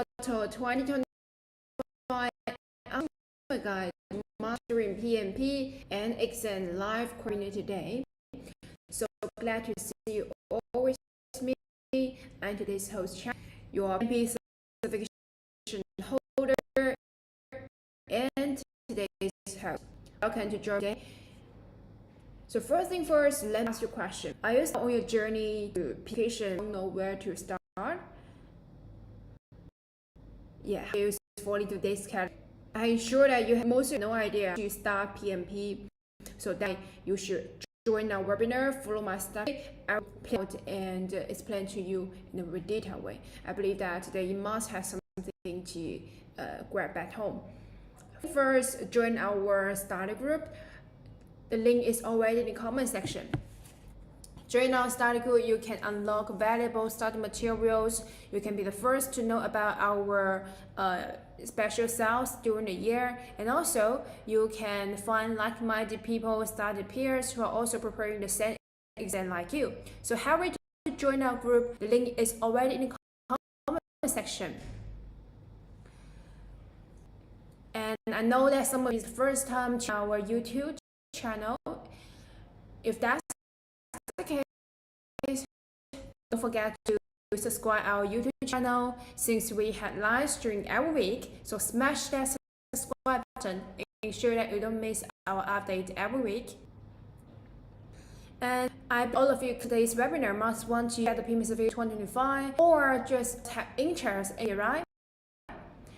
SPOTO 2025 guide mastering PMP and exam live community day. So glad to see you all with me and today's host channel, your PMP certification holder and today's host. Welcome to join today. So first thing first, let me ask you a question. Are you still on your journey to application? Don't know where to start? Yeah, it's 42 days category. I'm sure that you have mostly no idea to start PMP, so that you should join our webinar, follow my study, I will plan and explain to you in a very detailed way. I believe that today you must have something to grab back home. First, join our study group. The link is already in the comment section. Join our study group, you can unlock valuable study materials. You can be the first to know about our special sales during the year. And also, you can find like-minded people, study peers who are also preparing the same exam like you. So how to join our group? The link is already in the comment section. And I know that some of you is the first time to our YouTube channel. If that's the case, don't forget to subscribe our YouTube channel since we had live stream every week. So smash that subscribe button and ensure that you don't miss our update every week. And all of you today's webinar must want to get the PMP certificate 2025 or just have interest in it, right?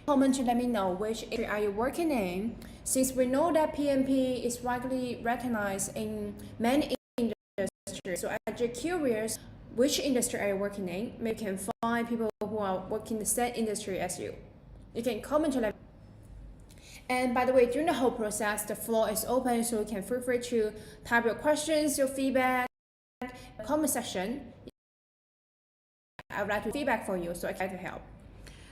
Comment to let me know which industry are you working in, since we know that PMP is widely recognized in many industries. So as you're curious, which industry are you working in? Maybe you can find people who are working in the same industry as you. You can comment to let me know. And by the way, during the whole process, the floor is open, so you can feel free to type your questions, your feedback, in the comment section. I would like to feedback for you, so I try to help.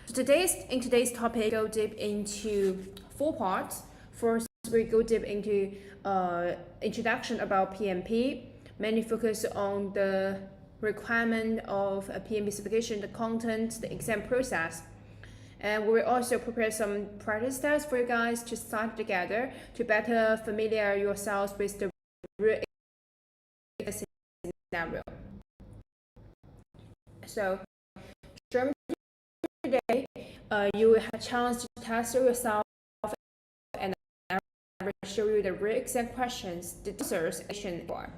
So in today's topic, go deep into 4 parts. First, we go deep into introduction about PMP, mainly focus on the requirement of a PMP certification, the content, the exam process. And we will also prepare some practice tests for you guys to start together to better familiar yourselves with the real scenario. So today, you will have a chance to test yourself, and I will show you the real exam questions, the answers, for.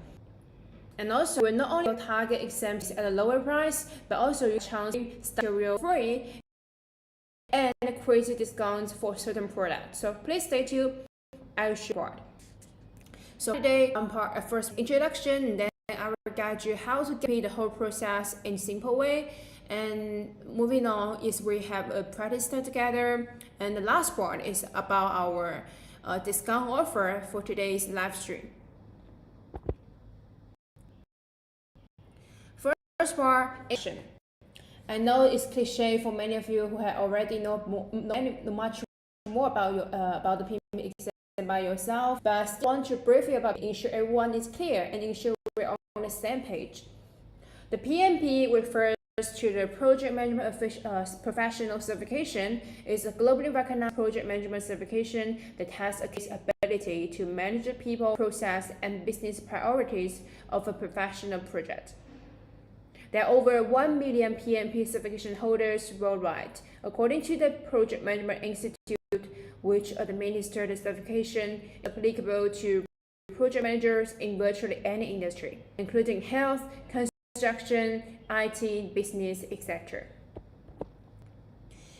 And also, we'll not only target exams at a lower price, but also you chance to start free and crazy discounts for certain products. So please stay tuned. I will show you. So today, first introduction, and then I will guide you how to get the whole process in a simple way. And moving on is we have a practice test together, and the last part is about our discount offer for today's live stream. First part, action. I know it's cliche for many of you who have already know much more about the PMP exam by yourself, but I still want to brief you about ensure everyone is clear and ensure we're on the same page. The PMP refers to the Project Management Professional Certification. Is a globally recognized project management certification that has a ability to manage the people, process, and business priorities of a professional project. There are over 1 million PMP certification holders worldwide, according to the Project Management Institute, which administers the certification applicable to project managers in virtually any industry, including health, construction, IT, business, etc.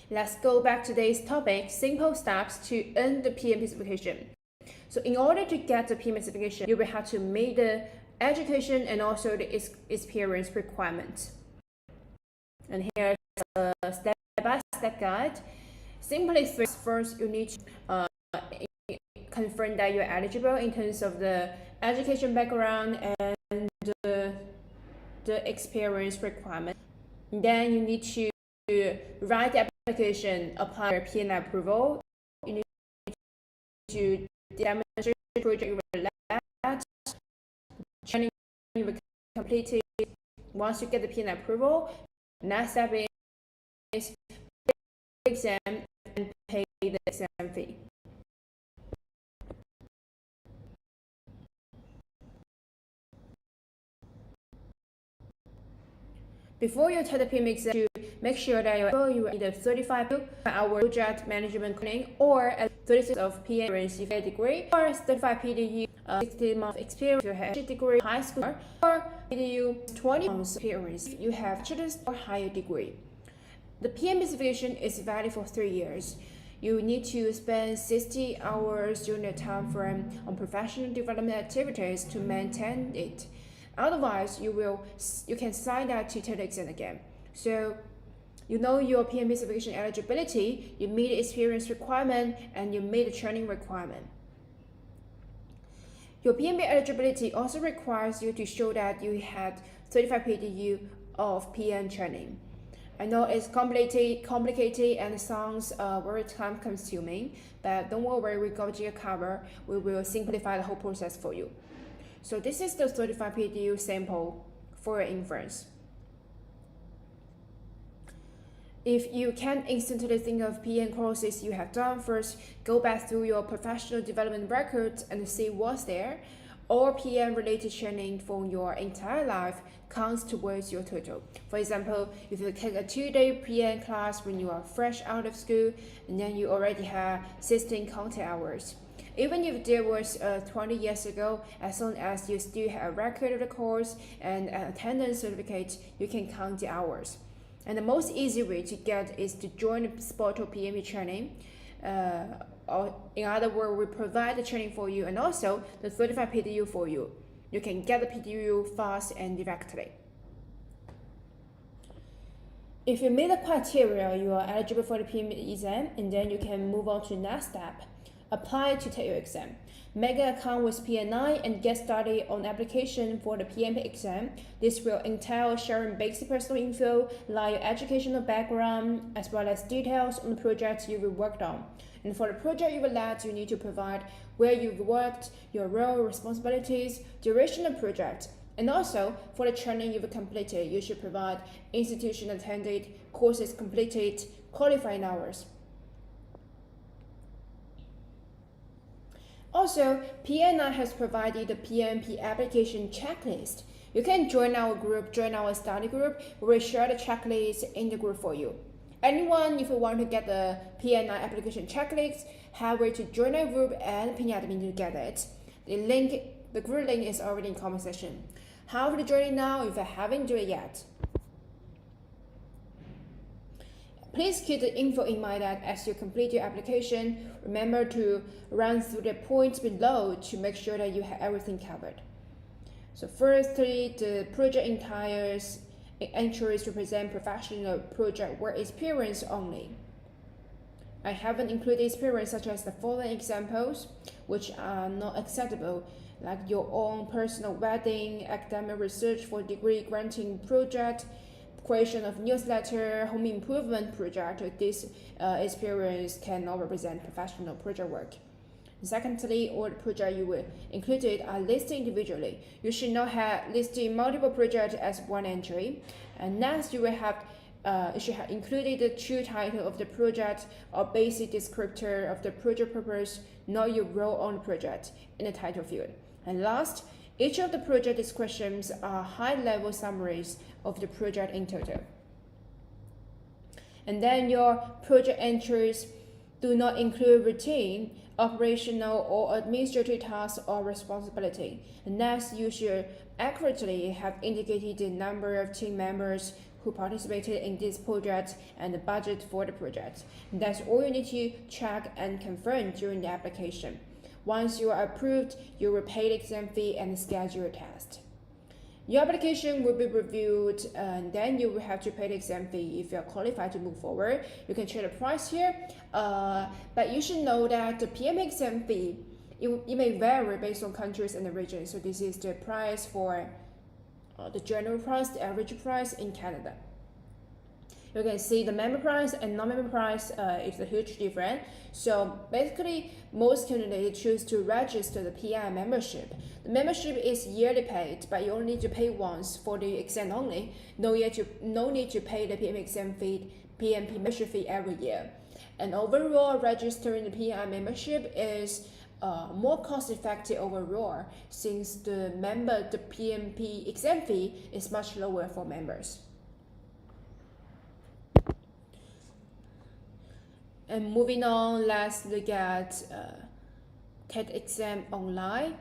Let's go back to today's topic, simple steps to earn the PMP certification. So in order to get the PMP certification, you will have to meet the education and also the experience requirements. And here's a step-by-step guide. Simply first you need to confirm that you're eligible in terms of the education background and the experience requirement. And then you need to write the application, apply for PNI approval. You need to demonstrate the project you will let, training you will complete it. Once you get the PNI approval, next step is exam and pay the exam fee. Before you take the PMP exam, you make sure that you are either 35-hour project management training or at 36 of PM experience degree, or 35 PDU 60-month experience if you have a degree high school, or PDU 20 months experience if you have bachelor's or higher degree. The PMP certification is valid for 3 years. You need to spend 60 hours during the time frame on professional development activities to maintain it. Otherwise, you can sign up to take the exam again. So, you know your PMP certification eligibility, you meet the experience requirement, and you meet the training requirement. Your PMP eligibility also requires you to show that you had 35 PDU of PM training. I know it's complicated and sounds very time consuming, but don't worry, we got you covered. We will simplify the whole process for you. So this is the 35 PDU sample for your inference. If you can't instantly think of PM courses you have done, first go back through your professional development records and see what's there. All PM related training for your entire life counts towards your total. For example, if you take a 2-day PM class when you are fresh out of school, and then you already have 16 CompTIA hours. Even if there was 20 years ago, as long as you still have a record of the course and an attendance certificate, you can count the hours. And the most easy way to get is to join the SPOTO PMP training. Or in other words, we provide the training for you and also the 35 PDU for you. You can get the PDU fast and directly. If you meet the criteria, you are eligible for the PMP exam, and then you can move on to the next step. Apply to take your exam. Make an account with PNI and get started on application for the PMP exam. This will entail sharing basic personal info like your educational background as well as details on the project you will work on. And for the project you will lead, you need to provide where you've worked, your role, responsibilities, duration of project. And also, for the training you've completed, you should provide institution attended, courses completed, qualifying hours. Also, PNI has provided the PMP application checklist. You can join our group, join our study group. We will share the checklist in the group for you. Anyone, if you want to get the PNI application checklist, have way to join our group and ping admin to get it. The group link is already in comment section. How to join it now if you haven't joined it yet? Please keep the info in mind that as you complete your application, remember to run through the points below to make sure that you have everything covered. So firstly, the project entries represent professional project work experience only. I haven't included experience such as the following examples, which are not acceptable, like your own personal wedding, academic research for degree granting project, creation of newsletter, home improvement project. This experience cannot represent professional project work. Secondly, all the projects you will included are listed individually. You should not have listed multiple projects as one entry. And next, you should have included the true title of the project or basic descriptor of the project purpose, not your role on the project, in the title field. And last, each of the project descriptions are high-level summaries of the project in total. And then your project entries do not include routine, operational or administrative tasks or responsibility. And next, you should accurately have indicated the number of team members who participated in this project and the budget for the project. And that's all you need to check and confirm during the application. Once you are approved, you will pay the exam fee and schedule a test. Your application will be reviewed and then you will have to pay the exam fee if you are qualified to move forward. You can check the price here, but you should know that the PMP exam fee, it may vary based on countries and the region. So this is the price for the general price, the average price in Canada. You can see the member price and non-member price is a huge difference. So basically, most candidates choose to register the PI membership. The membership is yearly paid, but you only need to pay once for the exam only. No need to pay the PMP exam fee PMP membership fee every year. And overall, registering the PI membership is more cost-effective overall, since the PMP exam fee is much lower for members. And moving on, let's look at TED exam online.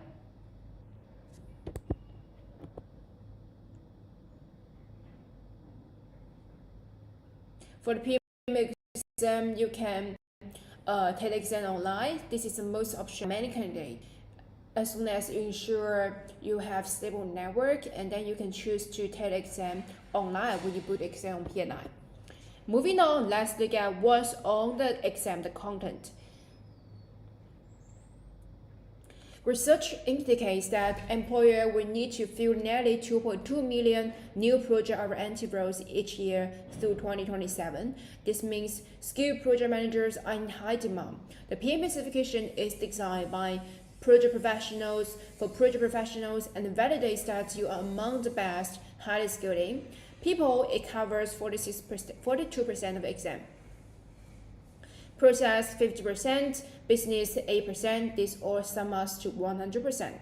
For the PMP exam, you can take the exam online. This is the most option many candidates. As long as you ensure you have stable network, and then you can choose to take the exam online when you put the exam on PNI. Moving on, let's look at what's on the exam, the content. Research indicates that employer will need to fill nearly 2.2 million new project-oriented roles each year through 2027. This means skilled project managers are in high demand. The PMP certification is designed by project professionals for project professionals and validates that you are among the best, highly skilled people. It covers 42% of the exam. Process 50%, business 8%, this all sum up to 100%.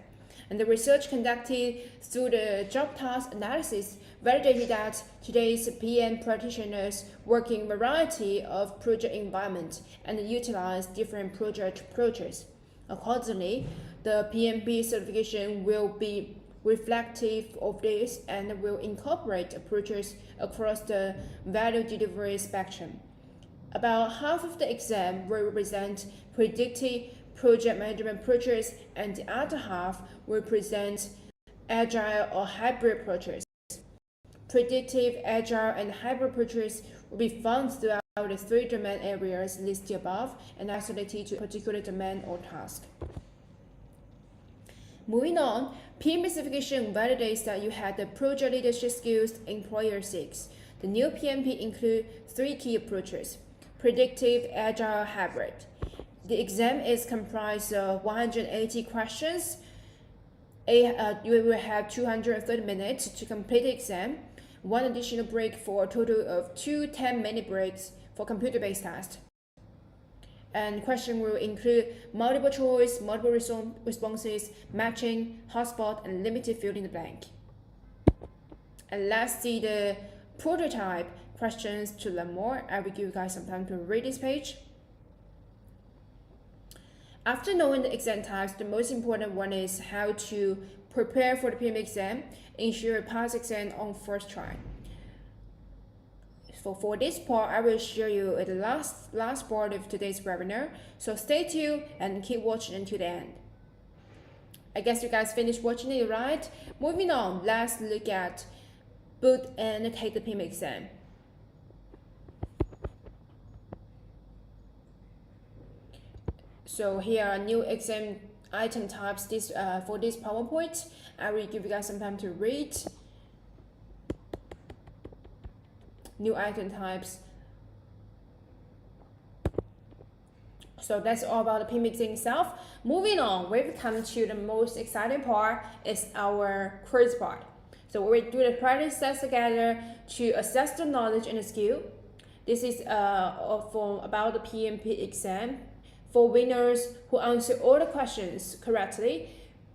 And the research conducted through the job task analysis validated that today's PM practitioners work in a variety of project environments and utilize different project approaches. Accordingly, the PMP certification will be reflective of this and will incorporate approaches across the value delivery spectrum. About half of the exam will represent predictive project management approaches, and the other half will present agile or hybrid approaches. Predictive, agile, and hybrid approaches will be found throughout the 3 domain areas listed above and isolated to a particular domain or task. Moving on, PMP certification validates that you have the project leadership skills employer seeks. The new PMP includes 3 key approaches: predictive, agile, hybrid. The exam is comprised of 180 questions. You will have 230 minutes to complete the exam, 1 additional break for a total of 2 10-minute breaks for computer-based tests. And question will include multiple choice, multiple responses, matching, hotspot, and limited fill in the blank. And let's see the prototype questions to learn more. I will give you guys some time to read this page. After knowing the exam types, the most important one is how to prepare for the PMP exam, ensure pass exam on first try. So for this part, I will show you the last part of today's webinar. So stay tuned and keep watching until the end. I guess you guys finished watching it, right? Moving on, let's look at boot and take the PMP exam. So here are new exam item types for this PowerPoint. I will give you guys some time to read. New item types. So that's all about the PMP exam itself. Moving on, we've come to the most exciting part, is our quiz part. So we will do the practice test together to assess the knowledge and the skill. This is about the PMP exam. For winners who answer all the questions correctly,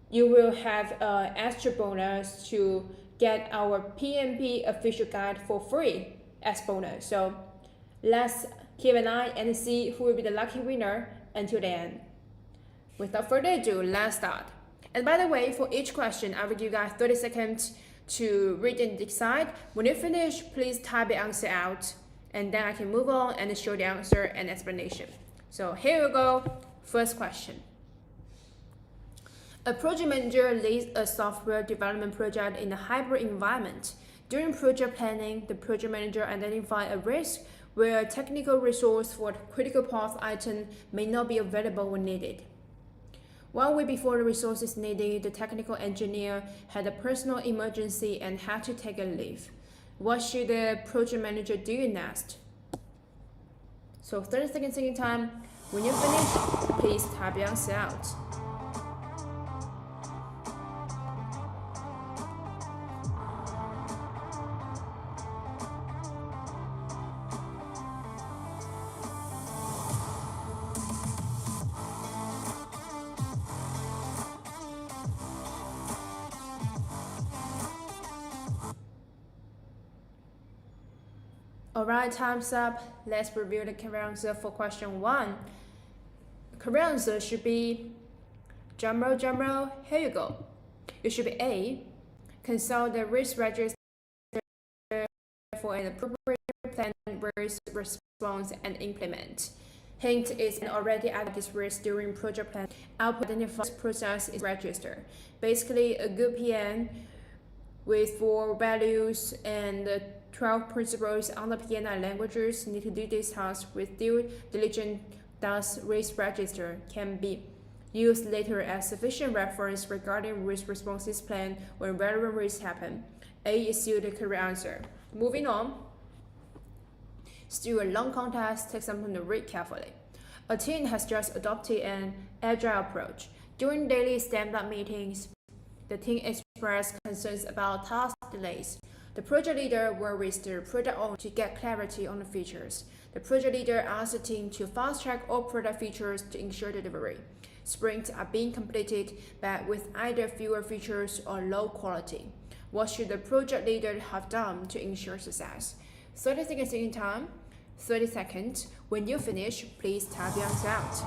you will have an extra bonus to get our PMP official guide for free as bonus. So let's keep an eye and see who will be the lucky winner until the end. Without further ado, let's start. And by the way, for each question, I will give you guys 30 seconds to read and decide. When you finish, please type the answer out, and then I can move on and show the answer and explanation. So here we go. First question. A project manager leads a software development project in a hybrid environment. During project planning, the project manager identifies a risk where a technical resource for the critical path item may not be available when needed. 1 week before the resource is needed, the technical engineer had a personal emergency and had to take a leave. What should the project manager do next? So 30 seconds thinking time. When you finish, please type your answer out. Alright, time's up. Let's review the correct answer for question 1. Correct answer should be, drumroll, here you go. It should be A. Consult the risk register for an appropriate plan, risk response, and implement. Hint is already at this risk during project plan. Output identifies process is register. Basically, a good PM with 4 values and 12 principles on the PNI languages need to do this task with due diligence. Thus, risk register can be used later as sufficient reference regarding risk responses plan when relevant risks happen. A is still the correct answer. Moving on. Still a long contest, take something to read carefully. A team has just adopted an agile approach. During daily stand-up meetings, the team expressed concerns about task delays. The project leader worries the project owner to get clarity on the features. The project leader asked the team to fast-track all product features to ensure delivery. Sprints are being completed, but with either fewer features or low quality. What should the project leader have done to ensure success? 30 seconds in time. 30 seconds. When you finish, please type your answer out.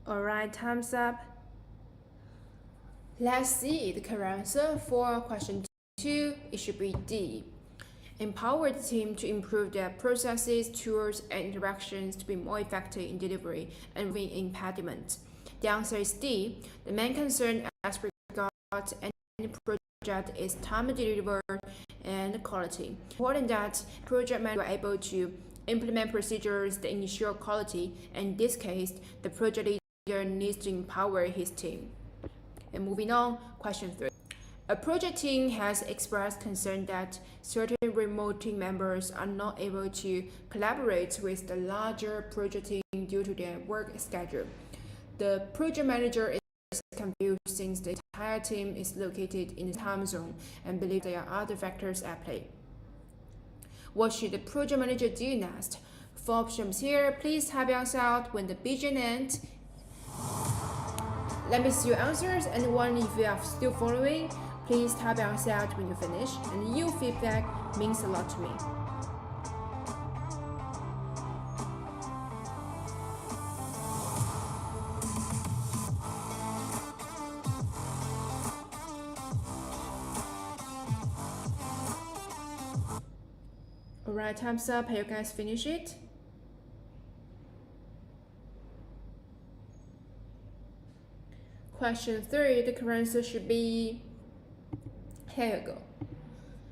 Alright, time's up. Let's see the correct answer for question 2. It should be D. Empower the team to improve their processes, tools, and interactions to be more effective in delivery and remove impediments. The answer is D. The main concern as regards any project is time delivered and quality. Important that project managers are able to implement procedures that ensure quality, and in this case, the project leader needs to empower his team. And moving on, question 3. A project team has expressed concern that certain remote team members are not able to collaborate with the larger project team due to their work schedule. The project manager is confused since the entire team is located in the time zone and believes there are other factors at play. What should the project manager do next? 4 options here. Please type your answer out when the BGN ends. Let me see your answers, and one if you are still following, please type your answer out when you finish, and your feedback means a lot to me. Alright, time's up. Have you guys finished it? Question 3, the correct answer should be, here you go.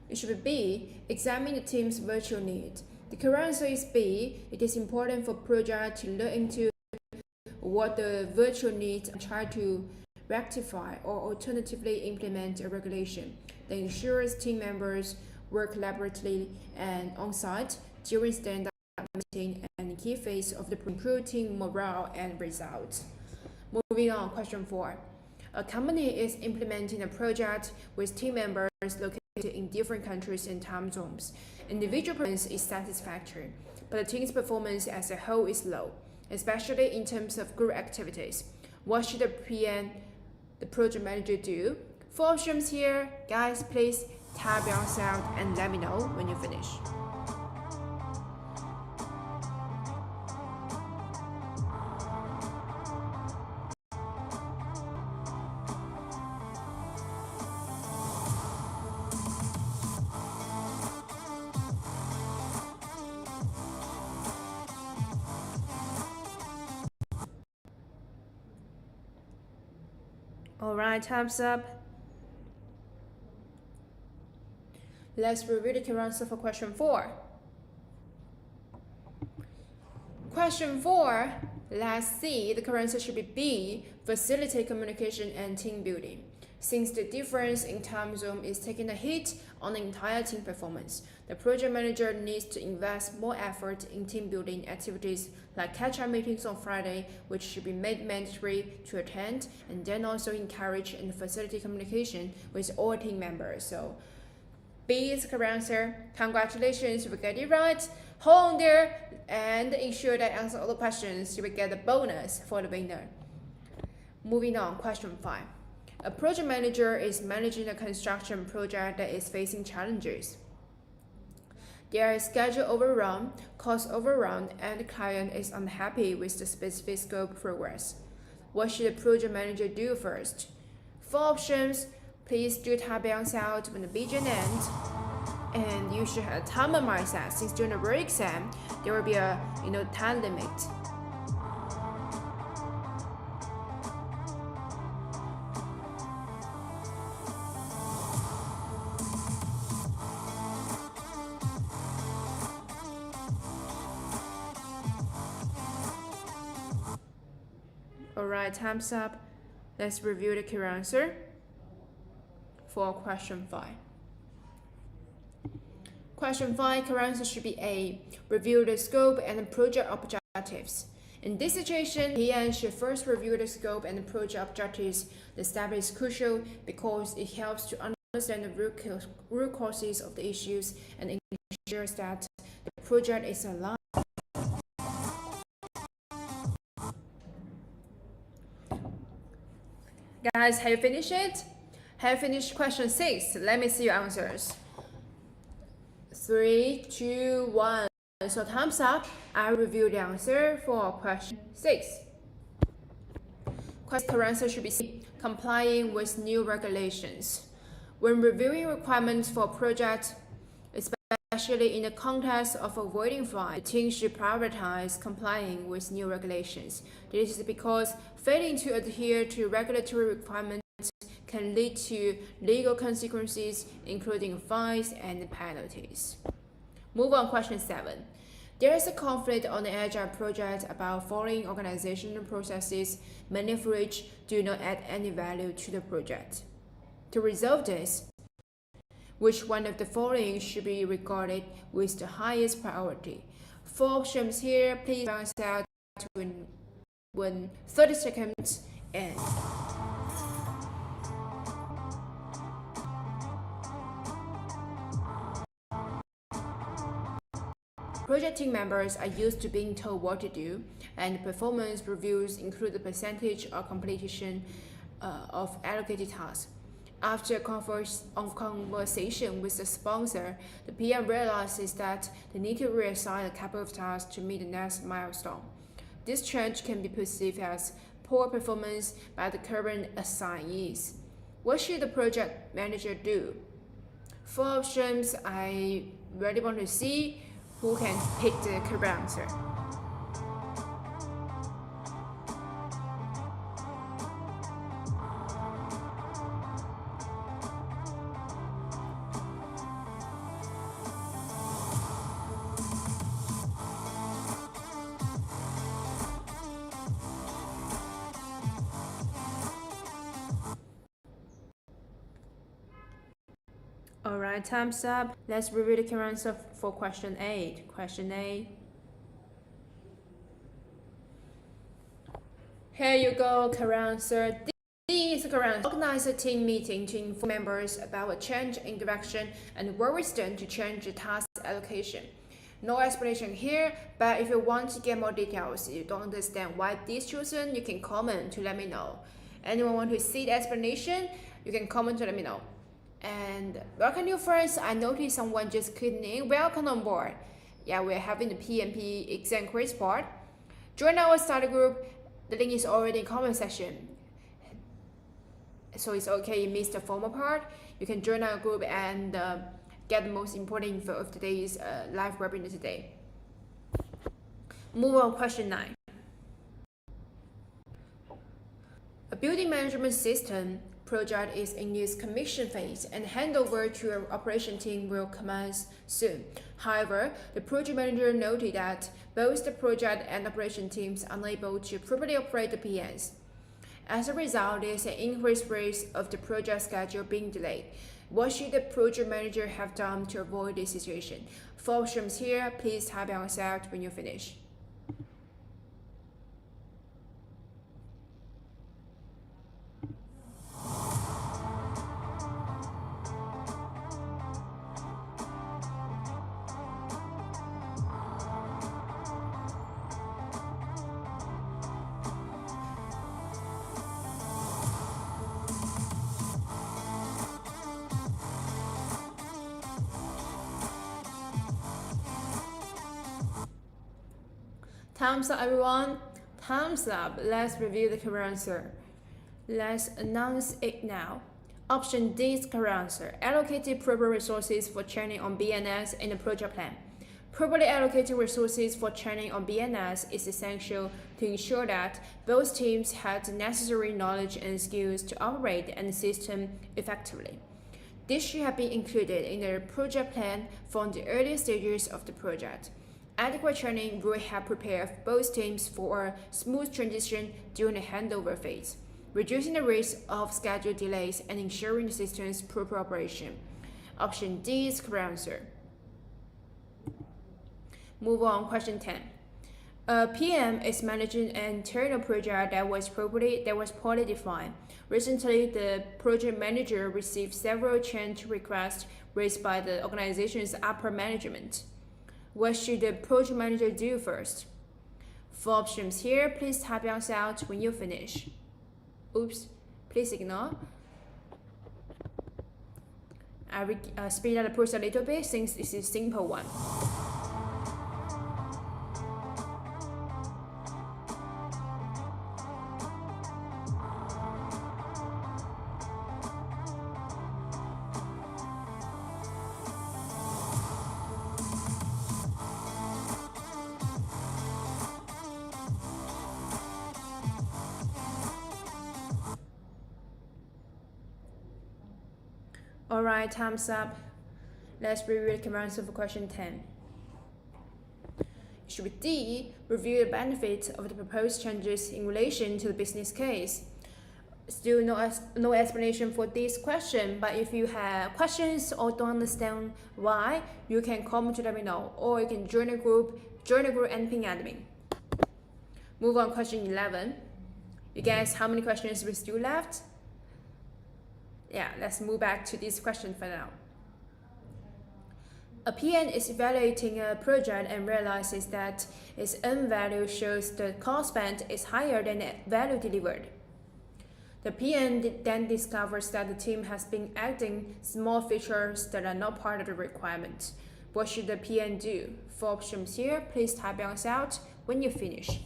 It should be B, examine the team's virtual need. The correct answer is B. It is important for project to look into what the virtual needs and try to rectify or alternatively implement a regulation that ensures team members work collaboratively and on-site during stand-up meeting and key phase of the improved team morale and results. Moving on, question 4. A company is implementing a project with team members located in different countries and time zones. Individual performance is satisfactory, but the team's performance as a whole is low, especially in terms of group activities. What should the PM, the project manager, do? 4 options here. Guys, please type your answer out and let me know when you finish. Alright, time's up. Let's review the correct answer for question 4. Question 4, let's see, the correct answer should be B, facilitate communication and team building. Since the difference in time zone is taking a hit on the entire team performance. The project manager needs to invest more effort in team building activities like catch-up meetings on Friday, which should be made mandatory to attend, and then also encourage and facilitate communication with all team members. So B is the correct answer. Congratulations, you will get it right. Hold on there and ensure that answer all the questions. You will get a bonus for the winner. Moving on, question 5. A project manager is managing a construction project that is facing challenges. There is schedule overrun, cost overrun, and the client is unhappy with the specific scope progress. What should the project manager do first? 4 options. Please do type answer out when the begin ends. And you should have a timer mindset, since during the real exam, there will be a time limit. Alright, time's up. Let's review the correct answer for question 5. Question 5, correct answer should be A. Review the scope and the project objectives. In this situation, PM should first review the scope and the project objectives. The step is crucial because it helps to understand the root causes of the issues and ensures that the project is aligned. Guys, have you finished it? Have you finished question 6? Let me see your answers. 3, 2, 1. So time's up. I review the answer for question 6. Correct answer should be C. Complying with new regulations. When reviewing requirements for a project, especially in the context of avoiding fines, the team should prioritize complying with new regulations. This is because failing to adhere to regulatory requirements can lead to legal consequences, including fines and penalties. Move on, question 7. There is a conflict on the Agile project about following organizational processes, many of which do not add any value to the project. To resolve this, which one of the following should be regarded with the highest priority? 4 options here. Please answer out when 30 seconds end. Project team members are used to being told what to do, and performance reviews include the percentage or completion of allocated tasks. After a conversation with the sponsor, the PM realizes that they need to reassign a couple of tasks to meet the next milestone. This change can be perceived as poor performance by the current assignees. What should the project manager do? 4 options. I really want to see who can pick the correct answer. Alright, time's up. Let's review the correct answer for question 8. Question 8. Here you go, correct answer. D is the correct answer. Organize a team meeting to inform members about a change in direction and work with them to change the task allocation. No explanation here, but if you want to get more details, you don't understand why this chosen, you can comment to let me know. Anyone want to see the explanation, you can comment to let me know. And welcome new friends. I noticed someone just clicking in. Welcome on board. Yeah, we're having the PMP exam quiz part. Join our study group. The link is already in comment section. So it's okay you missed the formal part. You can join our group and get the most important info of today's live webinar today. Move on, question 9. A building management system project is in its commission phase and handover to an operation team will commence soon. However, the project manager noted that both the project and operation teams are unable to properly operate the PMs. As a result, there is an increased risk of the project schedule being delayed. What should the project manager have done to avoid this situation? 4 options here. Please type your answer out when you finish. Time's up, everyone. Time's up. Let's review the correct answer. Let's announce it now. Option D is correct answer. Allocated proper resources for training on BNS in the project plan. Properly allocated resources for training on BNS is essential to ensure that both teams have the necessary knowledge and skills to operate the system effectively. This should have been included in the project plan from the early stages of the project. Adequate training will help prepare both teams for a smooth transition during the handover phase, reducing the risk of schedule delays and ensuring the system's proper operation. Option D is correct answer. Move on, question 10. A PM is managing an internal project that was poorly defined. Recently, the project manager received several change requests raised by the organization's upper management. What should the project manager do first? 4 options here. Please type your answer out when you finish. Oops, please ignore. I will speed up the process a little bit since this is a simple one. Alright, time's up. Let's review the correct answer for question 10. It should be D, review the benefits of the proposed changes in relation to the business case. Still no explanation for this question, but if you have questions or don't understand why, you can comment to let me know, or you can join the group and ping admin. Move on, question 11. You guys, how many questions we still left? Yeah, let's move back to this question for now. A PM is evaluating a project and realizes that its end value shows the cost spent is higher than the value delivered. The PM then discovers that the team has been adding small features that are not part of the requirement. What should the PM do? 4 options here. Please type your answer out when you finish.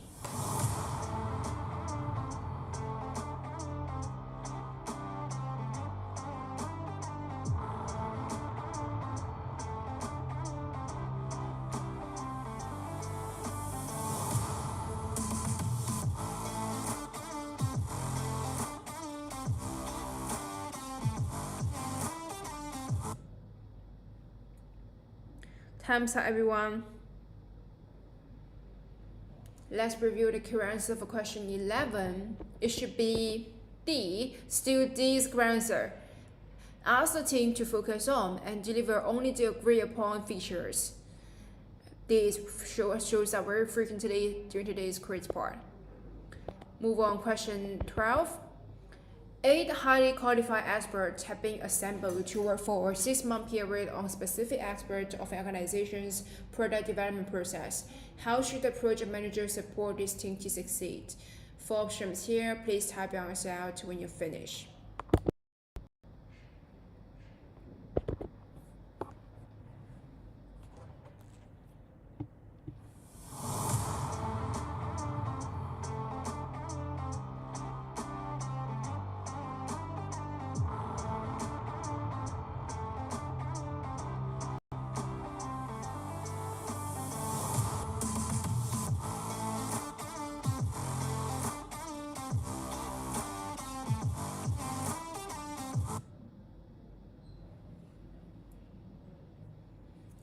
Time's up, everyone. Let's review the correct answer for question 11. It should be D. Still D is correct answer. Ask the team to focus on and deliver only the agreed upon features. This shows up very frequently during today's quiz part. Move on, question 12. 8 highly qualified experts have been assembled to work for a 6-month period on specific aspects of an organization's product development process. How should the project manager support this team to succeed? 4 options here. Please type your answer out when you finish.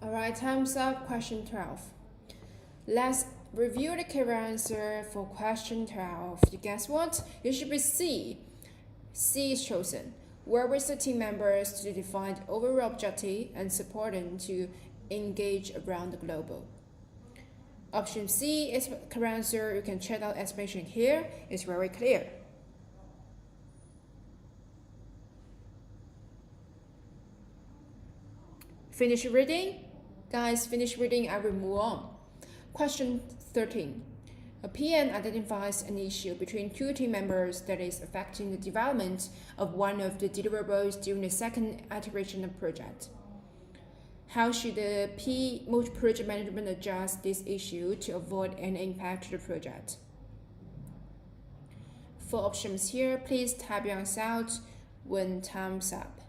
Alright, time's up. Question 12. Let's review the correct answer for question 12. You guess what? It should be C. C is chosen. Work with the team members to define the overall objective and support them to engage around the globe. Option C is the correct answer. You can check out the explanation here. It's very clear. Finish reading? Guys, finish reading. I will move on. Question 13. A PM identifies an issue between two team members that is affecting the development of one of the deliverables during the second iteration of the project. How should the project management adjust this issue to avoid any impact to the project? For options here, please type your answer out when time's up.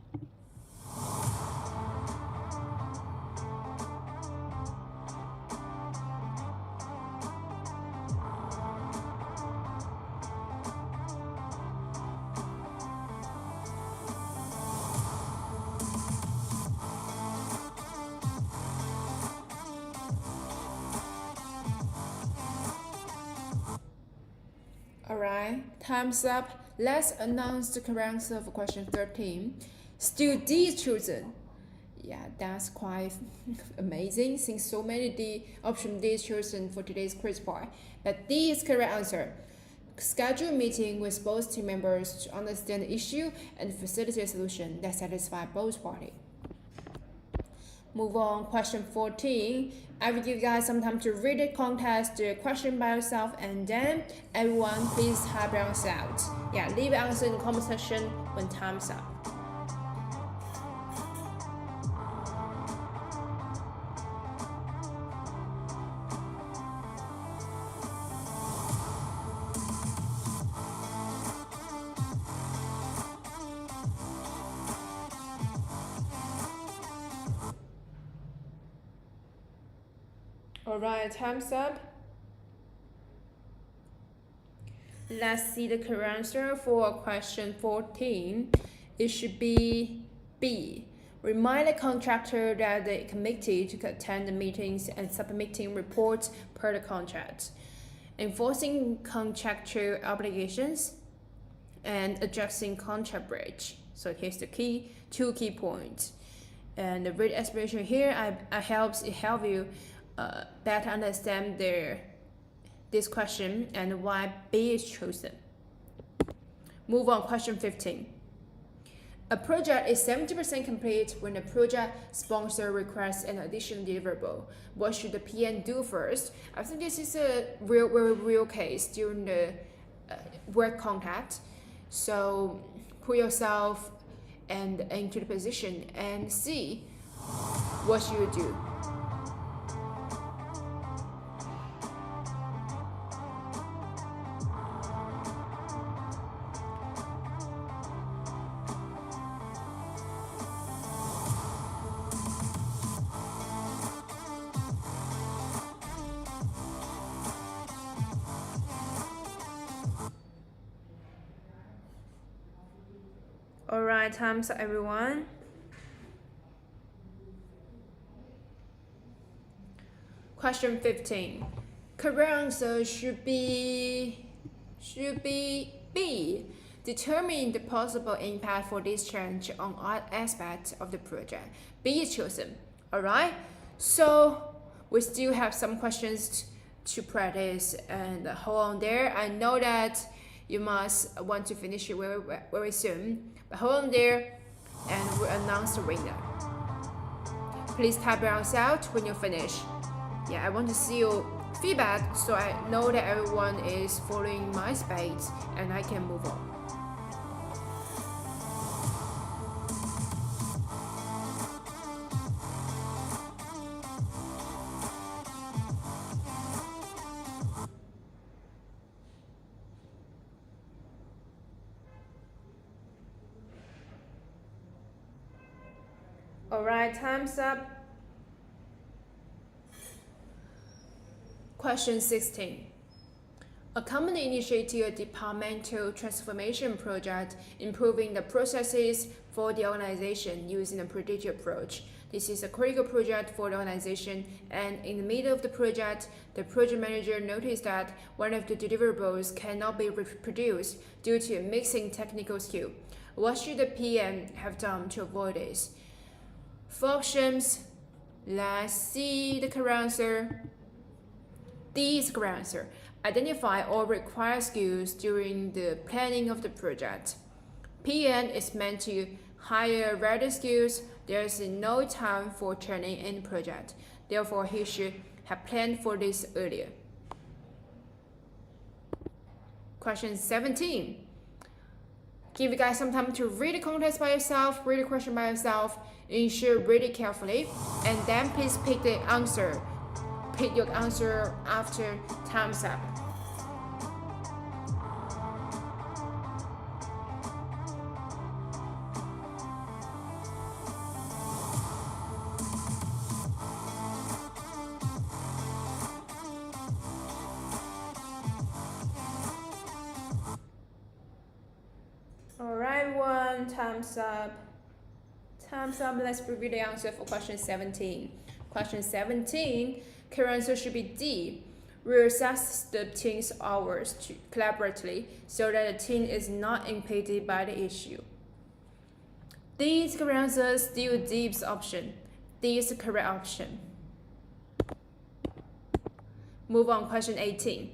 Alright, time's up. Let's announce the correct answer for question 13. Still D is chosen. Yeah, that's quite amazing since so many option D is chosen for today's quiz part. But D is correct answer. Schedule a meeting with both team members to understand the issue and facilitate a solution that satisfies both parties. Move on, question 14. I will give you guys some time to read the context, the question by yourself, and then everyone please type your answer out. Yeah, leave your answer in the comment section when time's up. Alright, time's up. Let's see the correct answer for question 14. It should be B. Remind the contractor that they committed to attend the meetings and submitting reports per the contract. Enforcing contractual obligations and addressing contract breach. So here's the two key points. And the read explanation here, it helps you better understand this question and why B is chosen. Move on, question 15. A project is 70% complete when the project sponsor requests an additional deliverable. What should the PM do first? I think this is a very real case during the work contact. So put yourself into the position and see what you do. Alright, time's up, everyone. Question 15. Correct answer should be B. Determine the possible impact for this change on all aspects of the project. B is chosen. Alright, so we still have some questions to practice, and hold on there. I know that you must want to finish it very soon, but hold on there and we'll announce the winner. Please type your answer out when you finish. Yeah, I want to see your feedback so I know that everyone is following my space and I can move on. Alright, time's up. Question 16. A company initiated a departmental transformation project improving the processes for the organization using a predictive approach. This is a critical project for the organization, and in the middle of the project, the project manager noticed that one of the deliverables cannot be reproduced due to a missing technical skill. What should the PM have done to avoid this? 4 options. Let's see the correct answer. D is the correct answer. Identify all required skills during the planning of the project. PM is meant to hire ready skills. There is no time for training in the project. Therefore, he should have planned for this earlier. Question 17. Give you guys some time to read the context by yourself, read the question by yourself, ensure read it carefully, and then please pick the answer. Pick your answer after time's up. Alright, everyone, time's up. Time's up. Let's review the answer for question 17. Question 17, correct answer should be D. Reassess the team's hours collaboratively so that the team is not impeded by the issue. D is the correct answer, still D's option. D is the correct option. Move on, question 18.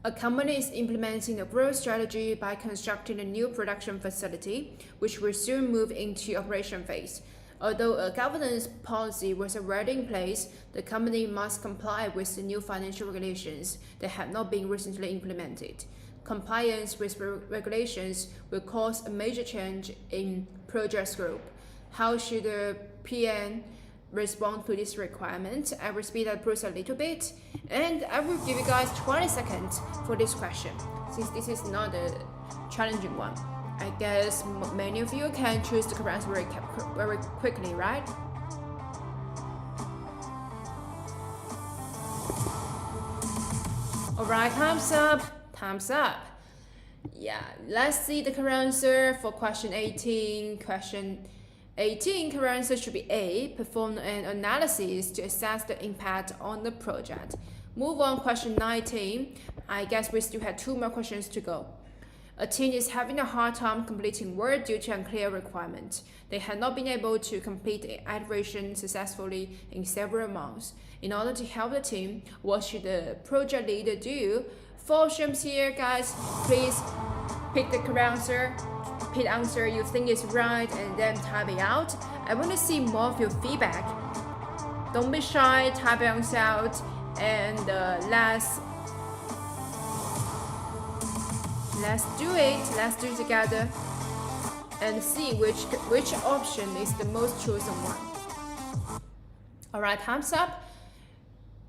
A company is implementing a growth strategy by constructing a new production facility, which will soon move into operation phase. Although a governance policy was already in place, the company must comply with the new financial regulations that have not been recently implemented. Compliance with regulations will cause a major change in project scope. How should the PM respond to this requirement? I will speed up the process a little bit, and I will give you guys 20 seconds for this question, since this is not a challenging one. I guess many of you can choose the correct answer very quickly, right? Alright, time's up. Time's up. Yeah, let's see the correct answer for question 18. Question 18, correct answer should be A. Perform an analysis to assess the impact on the project. Move on, question 19. I guess we still have 2 more questions to go. A team is having a hard time completing work due to unclear requirements. They have not been able to complete the iteration successfully in several months. In order to help the team, what should the project leader do? 4 options here, guys. Please pick the correct answer. Pick the answer you think is right and then type it out. I want to see more of your feedback. Don't be shy, type your answer out, and let's do it. Let's do it together and see which option is the most chosen one. Alright, time's up.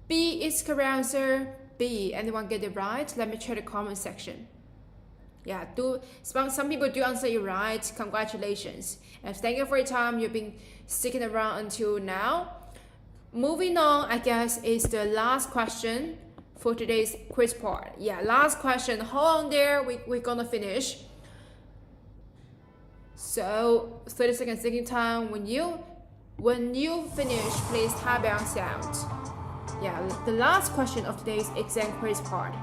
B is correct answer. B. Anyone get it right? Let me check the comment section. Yeah, some people do answer it right. Congratulations. And thank you for your time. You've been sticking around until now. Moving on, I guess, is the last question for today's quiz part. Yeah, last question. Hold on there. We're gonna finish. So 30 seconds thinking time. When you finish, please type your answer out. Yeah, the last question of today's exam quiz part.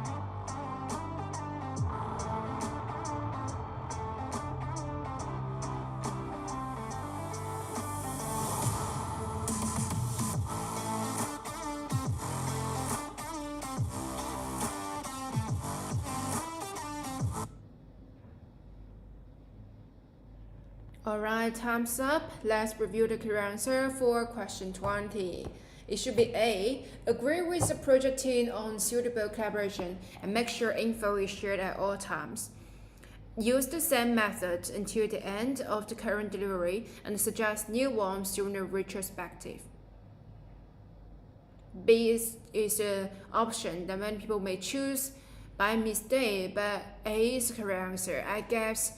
Alright, time's up. Let's review the correct answer for question 20. It should be A. Agree with the project team on suitable collaboration and make sure info is shared at all times. Use the same method until the end of the current delivery and suggest new ones during the retrospective. B is an option that many people may choose by mistake, but A is the correct answer, I guess.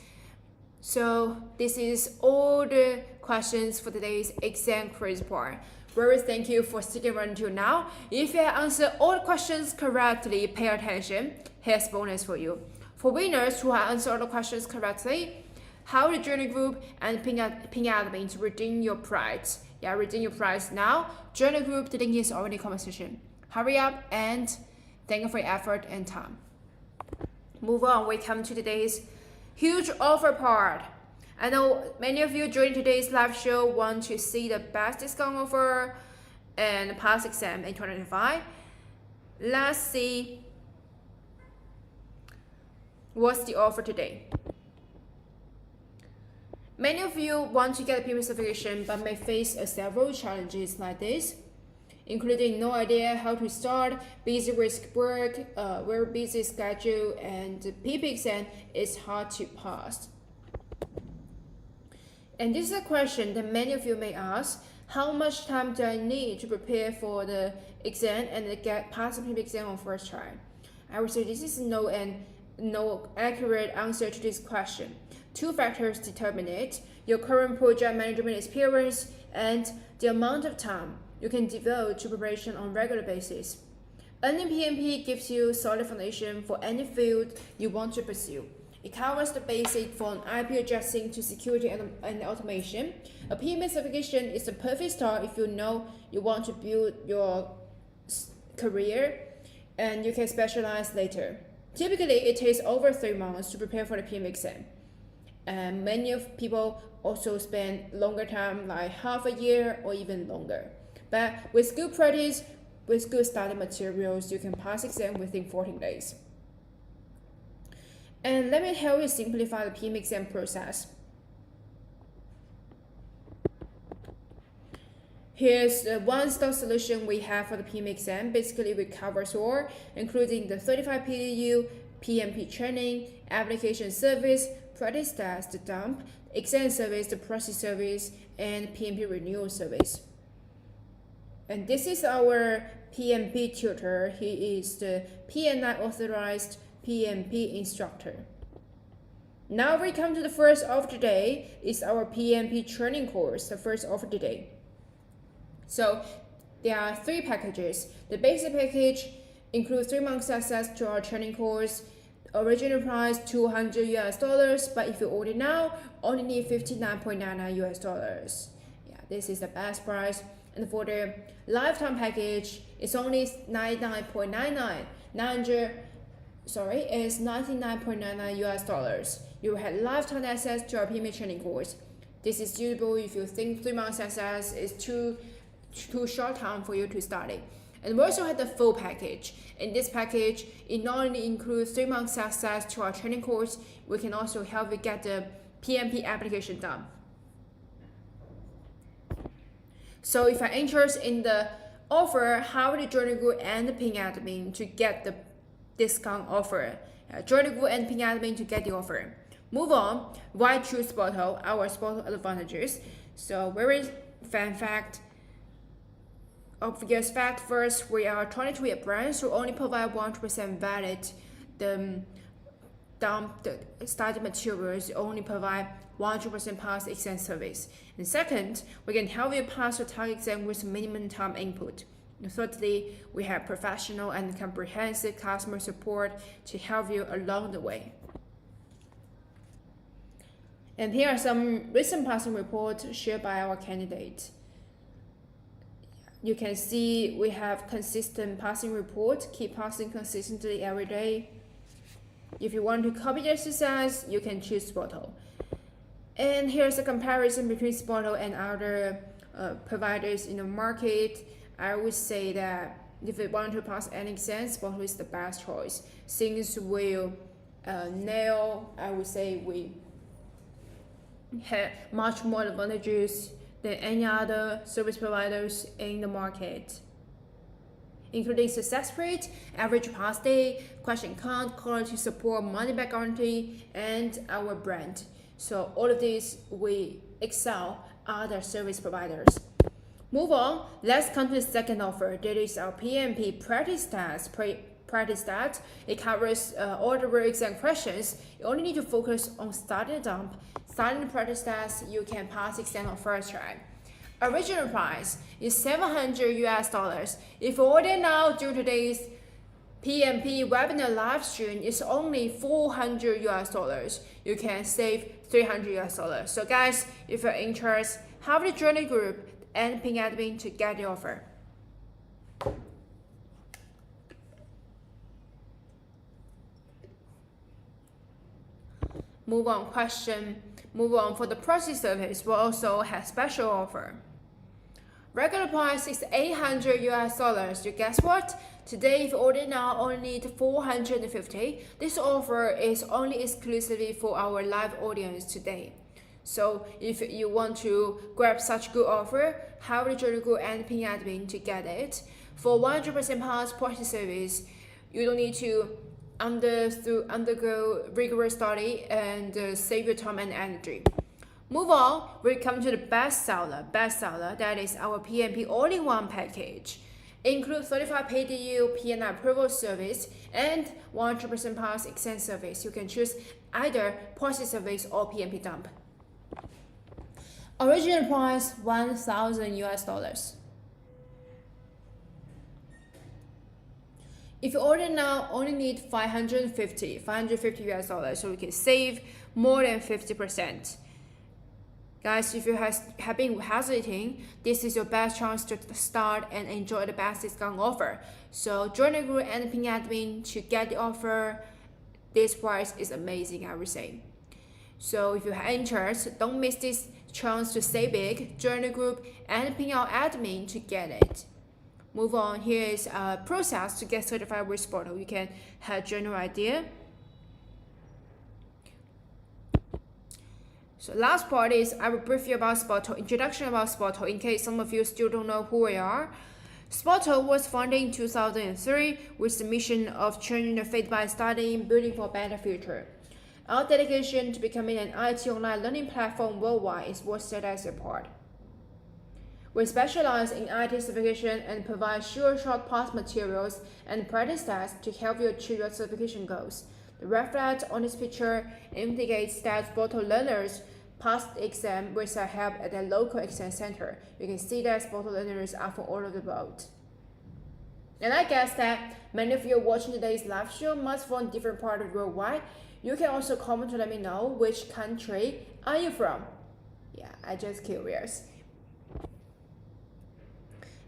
So this is all the questions for today's exam quiz part. Very thank you for sticking around until now. If you answered all the questions correctly, pay attention. Here's bonus for you. For winners who have answered all the questions correctly, how the journey group and ping admin to redeem your prize. Yeah, redeem your prize now. Join the group, the link is already in the comment section. Hurry up and thank you for your effort and time. Move on, we come to today's huge offer part. I know many of you during today's live show want to see the best discount offer and pass exam in 2025. Let's see what's the offer today. Many of you want to get a PMP certification but may face several challenges like this, including no idea how to start, busy with work, very busy schedule, and PMP exam is hard to pass. And this is a question that many of you may ask: how much time do I need to prepare for the exam and pass the PMP exam on first try? I would say this is no accurate answer to this question. Two factors determine it: your current project management experience and the amount of time you can devote to preparation on a regular basis. Earning PMP gives you solid foundation for any field you want to pursue. It covers the basic from IP addressing to security and automation. A PMP certification is the perfect start if you know you want to build your career and you can specialize later. Typically, it takes over 3 months to prepare for the PMP exam. And many of people also spend longer time, like half a year or even longer. But with good practice, with good study materials, you can pass exam within 14 days. And let me help you simplify the PMP exam process. Here's the one-stop solution we have for the PMP exam. Basically, we cover all, including the 35 PDU, PMP training, application service, practice test, the dump, exam service, the process service, and PMP renewal service. And this is our PMP tutor. He is the PNI authorized PMP instructor. Now we come to the first offer today. Is our PMP training course, the first offer today. So there are 3 packages. The basic package includes 3 months access to our training course. Original price $200, but if you order now, only need $59.99. Yeah, this is the best price. And for the lifetime package, it's only $99.99. It's $99.99. You will have lifetime access to our PMP training course. This is suitable if you think 3 months access is too short time for you to study. And we also have the full package. In this package, it not only includes 3 months access to our training course, we can also help you get the PMP application done. So if you're interested in the offer, how to join the group and the ping admin to get the discount offer. Join the group and ping admin to get the offer. Move on. Why choose SPOTO? Our SPOTO advantages. So very fun fact. Obvious fact first, we are 22-year brand, so only provide 100% valid. The study materials only provide 100% pass exam service. And second, we can help you pass the target exam with minimum time input. And thirdly, we have professional and comprehensive customer support to help you along the way. And here are some recent passing reports shared by our candidate. You can see we have consistent passing report, keep passing consistently every day. If you want to copy the exercise, you can choose SPOTO. And here's a comparison between SPOTO and other providers in the market. I would say that if you want to pass any exam, SPOTO is the best choice. Since we I would say we have much more advantages than any other service providers in the market, including success rate, average pass day, question count, quality support, money back guarantee, and our brand. So all of these we excel other service providers. Move on, let's come to the second offer. That is our PMP practice test. Practice that. It covers all the real exam questions. You only need to focus on studying the dump. Studying the practice test, you can pass exam on first try. Original price is $700. If you order now during today's PMP webinar live stream, it's only $400. You can save $300. So guys, if you're interested, have the journey group and ping admin to get the offer. Move on for the proxy service. We also have special offer. Regular price is $800. You guess what? Today, if you order now, only need $450. This offer is only exclusively for our live audience today. So if you want to grab such good offer, highly join the group and ping admin to get it. For 100% pass proxy service, you don't need to undergo rigorous study and save your time and energy. Move on, we come to the best seller, that is our PMP all-in-one package. Include 35 PDU PNI approval service and 100% pass extend service. You can choose either proxy service or PMP dump. Original price $1,000. If you order now, only need $550 so we can save more than 50%. Guys, if you have been hesitating, this is your best chance to start and enjoy the best discount offer. So join the group and ping admin to get the offer. This price is amazing, I would say. So if you have interest, don't miss this chance to save big. Join the group and ping our admin to get it. Move on, here is a process to get certified with SPOTO. You can have a general idea. So last part is I will brief you about SPOTO, introduction about SPOTO in case some of you still don't know who we are. SPOTO was founded in 2003 with the mission of changing the fate by studying, building for a better future. Our dedication to becoming an IT online learning platform worldwide is what set us apart. We specialize in IT certification and provide sure short path materials and practice tests to help you achieve your certification goals. The red flag on this picture indicates that SPOTO learners passed the exam with our help at a local exam center. You can see that SPOTO learners are from all over the world. And I guess that many of you watching today's live show must from different parts of the world worldwide. You can also comment to let me know which country are you from. Yeah, I just curious.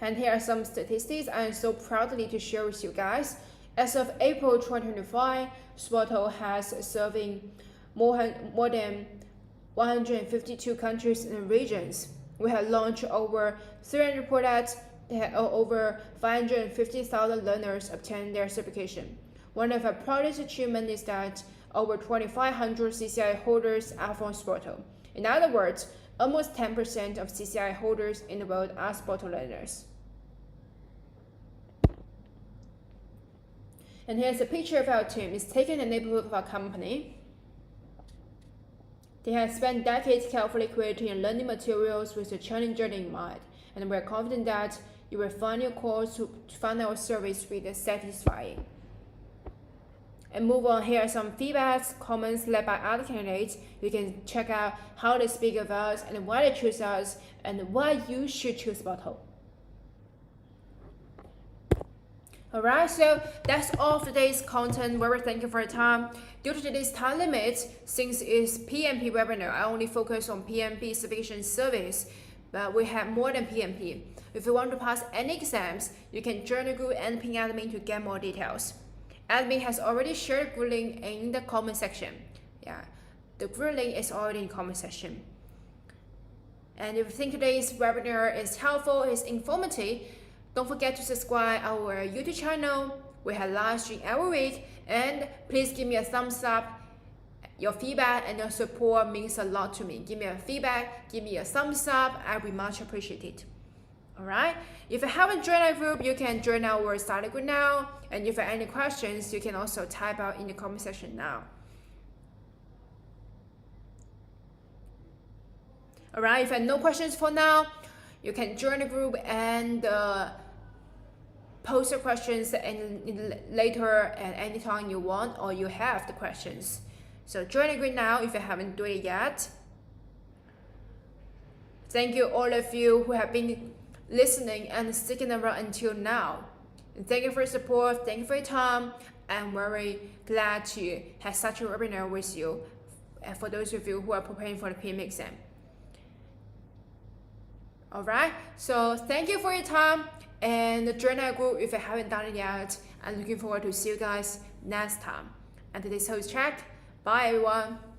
And here are some statistics I am so proudly to share with you guys. As of April 2025, SPOTO has serving more than 152 countries and regions. We have launched over 300 products that over 550,000 learners obtain their certification. One of our proudest achievements is that over 2,500 CCIE holders are from SPOTO. In other words, almost 10% of CCIE holders in the world are SPOTO learners. And here's a picture of our team. It's taken in the neighborhood of our company. They have spent decades carefully creating learning materials with a challenger in mind, and we're confident that you will find your course to find our service really satisfying. And move on, here are some feedbacks, comments led by other candidates. You can check out how they speak of us and why they choose us and why you should choose SPOTO. Alright, so that's all of today's content. Very thank you for your time. Due to today's time limit, since it's PMP webinar, I only focus on PMP certification service, but we have more than PMP. If you want to pass any exams, you can join the group and ping admin to get more details. Admin has already shared the group link in the comment section. Yeah, the group link is already in the comment section. And if you think today's webinar is helpful, is informative, don't forget to subscribe our YouTube channel. We have live stream every week, and please give me a thumbs up. Your feedback and your support means a lot to me. Give me a feedback, give me a thumbs up. I will much appreciate it. Alright, if you haven't joined our group, you can join our study group now. And if you have any questions, you can also type out in the comment section now. Alright, if you have no questions for now, you can join the group and post your questions later at any time you want or you have the questions. So join the group now if you haven't done it yet. Thank you all of you who have been listening and sticking around until now. And thank you for your support, thank you for your time. I'm very glad to have such a webinar with you for those of you who are preparing for the PMP exam. Alright, so thank you for your time and join our group if you haven't done it yet. I'm looking forward to see you guys next time. And today's host check. Bye everyone.